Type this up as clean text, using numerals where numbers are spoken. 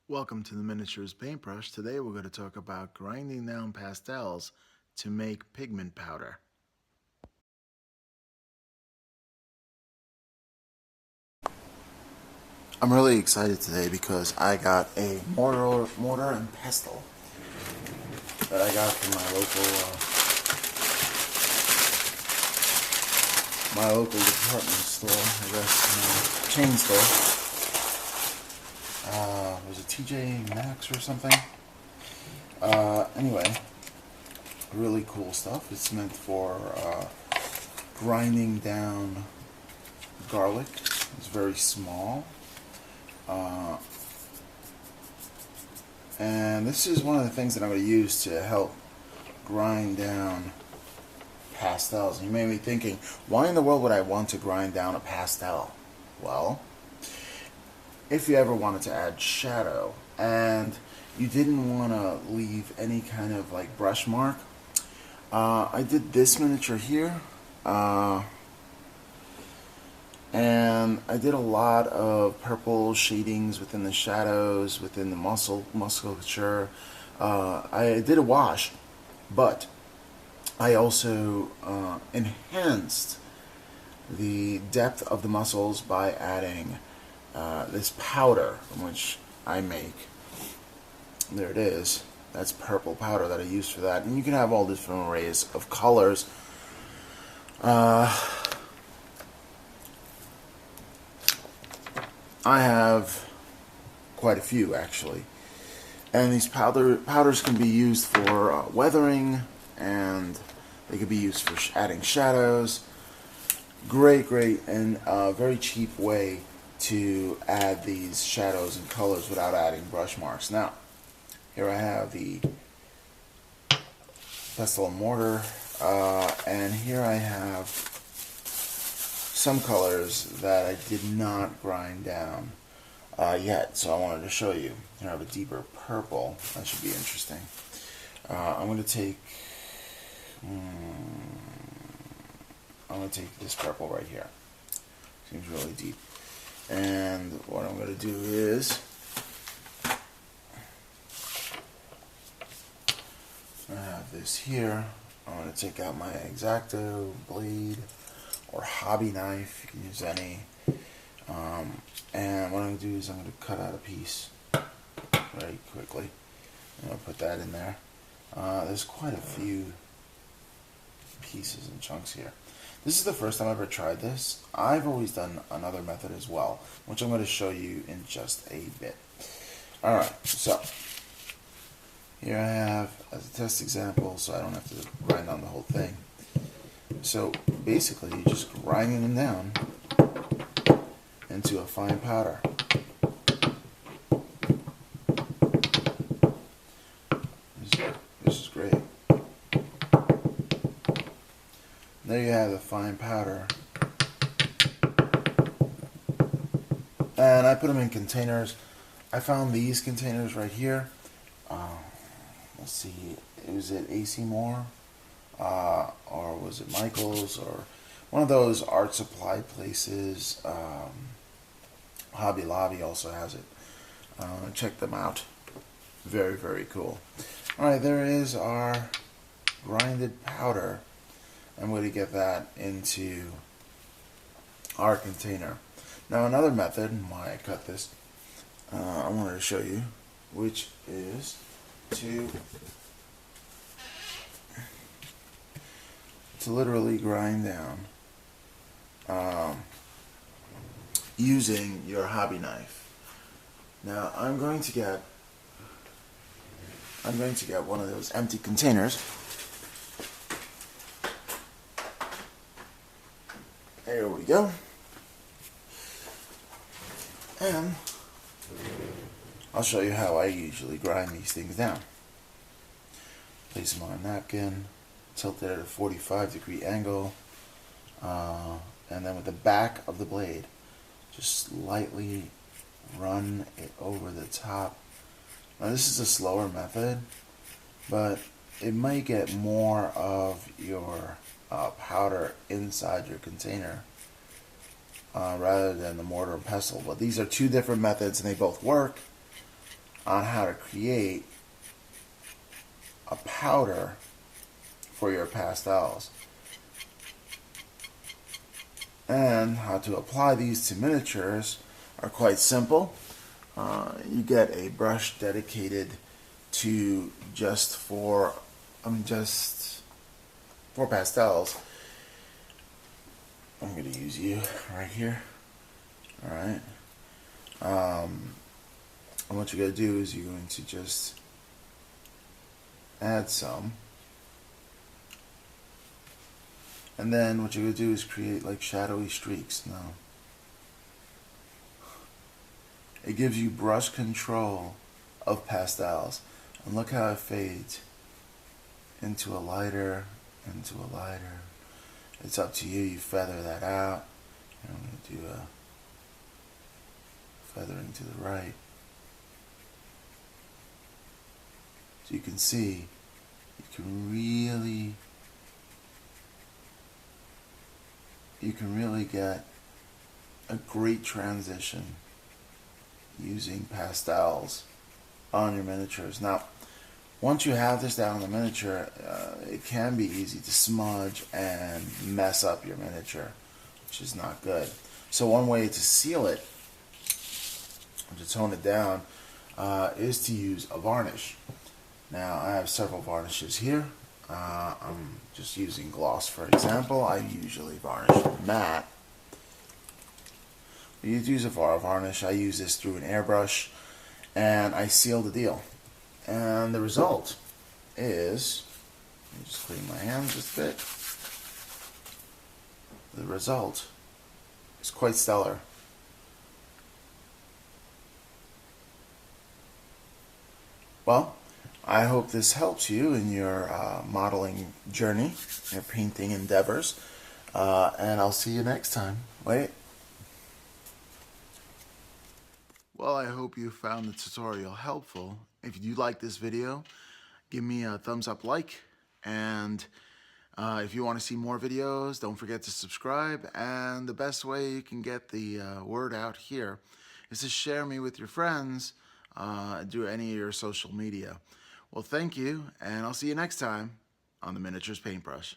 Welcome to the Miniatures Paintbrush. Today we're going to talk about grinding down pastels to make pigment powder. I'm really excited today because I got a mortar and pestle that I got from my local department store, I guess, chain store. Was it TJ Maxx or something? Anyway, really cool stuff. It's meant for grinding down garlic. It's very small. And this is one of the things that I'm going to use to help grind down pastels. You may be thinking, why in the world would I want to grind down a pastel? Well, if you ever wanted to add shadow and you didn't want to leave any kind of like brush mark, I did this miniature here. And I did a lot of purple shadings within the shadows, within the musculature. I did a wash, but I also enhanced the depth of the muscles by adding this powder, which I make. There it is. That's purple powder that I use for that. And you can have all different arrays of colors. I have quite a few actually, and these powders can be used for weathering, and they could be used for adding shadows. Great, and very cheap way to add these shadows and colors without adding brush marks. Now, here I have the pestle and mortar, and here I have some colors that I did not grind down yet, so I wanted to show you. Here I have a deeper purple. That should be interesting. I'm going to take this purple right here. Seems really deep. And what I'm going to do is I have this here. I'm going to take out my X-Acto blade or hobby knife. You can use any. And what I'm going to do is I'm going to cut out a piece very quickly. I'm going to put that in there. There's quite a few pieces and chunks here. This is the first time I've ever tried this. I've always done another method as well, which I'm going to show you in just a bit. Alright, so here I have as a test example, so I don't have to grind on the whole thing. So basically you're just grinding them down into a fine powder. This is great. There you have the fine powder. And I put them in containers. I found these containers right here. Let's see, was it AC Moore? Or was it Michael's? Or one of those art supply places. Hobby Lobby also has it. Check them out. Very, very cool. Alright, there is our grinded powder. I'm going to get that into our container. Now another method, why I cut this, I wanted to show you, which is to literally grind down using your hobby knife. Now I'm going to get one of those empty containers. There we go. And I'll show you how I usually grind these things down. Place them on a napkin, tilt it at a 45-degree angle, and then with the back of the blade, just lightly run it over the top. Now this is a slower method, but it might get more of your powder inside your container rather than the mortar and pestle. But these are two different methods and they both work. on how to create a powder for your pastels and how to apply these to miniatures are quite simple. You get a brush dedicated to just for pastels. I'm going to use you right here. All right. And what you're going to do is you're going to just add some. And then what you're going to do is create like shadowy streaks now. It gives you brush control of pastels. And look how it fades into a lighter, into a lighter. It's up to you. You feather that out. And I'm going to do a feathering to the right. So you can see, you can really get a great transition using pastels on your miniatures. Now, once you have this down on the miniature, it can be easy to smudge and mess up your miniature, which is not good. So one way to seal it, to tone it down, is to use a varnish. Now, I have several varnishes here. I'm just using gloss for example. I usually varnish matte. You use a varnish. I use this through an airbrush, and I seal the deal. And the result is, let me just clean my hands just a bit. The result is quite stellar. Well, I hope this helps you in your modeling journey, your painting endeavors, and I'll see you next time. Wait. Well, I hope you found the tutorial helpful. If you like this video, give me a thumbs up like, and if you want to see more videos, don't forget to subscribe. And the best way you can get the word out here is to share me with your friends, do any of your social media. Well, thank you, and I'll see you next time on the Miniatures Paintbrush.